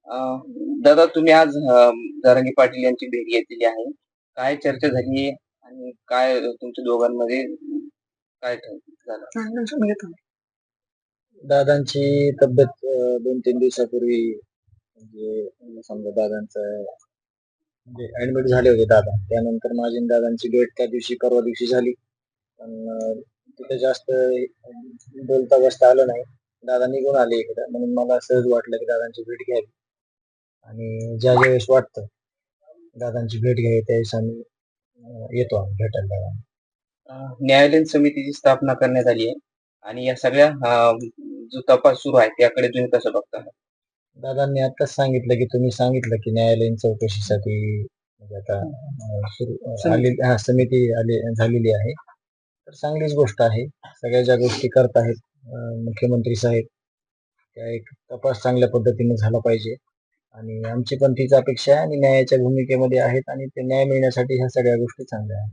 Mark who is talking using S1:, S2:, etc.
S1: अ, दादा तुम्ही आज जरांगे पाटील यांची भेट घेतलेली आहे. काय चर्चा झाली आणि काय तुमच्या दोघांमध्ये काय झालं?
S2: दादांची तब्येत 2-3 दिवसापूर्वी म्हणजे समजा दादांचं म्हणजे ऍडमिट झाले होते दादा. त्यानंतर माझी आणि दादांची भेट त्या दिवशी परवा दिवशी झाली. पण तिथे जास्त बोलता बसता आलं नाही. दादा निघून आले इकडं म्हणून मला सहज वाटलं की दादांची भेट घ्यावी आणि ज्या वेळेस वाटतं दादांची भेट घ्यावी त्यावेळेस आम्ही येतो आम्ही भेटायला दादांना.
S1: न्यायालयीन समितीची स्थापना करण्यात आली आहे आणि या सगळ्या जो तपास सुरू आहे त्याकडे तुम्ही कसं बघता?
S2: दादांनी आताच सांगितलं की तुम्ही सांगितलं की न्यायालयीन चौकशीसाठी म्हणजे आता समिती झालेली आहे. तर चांगलीच गोष्ट आहे. सगळ्या ज्या गोष्टी करत आहेत मुख्यमंत्री साहेब त्या एक तपास चांगल्या पद्धतीने झाला पाहिजे आणि आमची पण तीच अपेक्षा आहे आणि न्यायाच्या भूमिकेमध्ये आहेत आणि ते न्याय मिळण्यासाठी ह्या सगळ्या गोष्टी चांगल्या आहेत.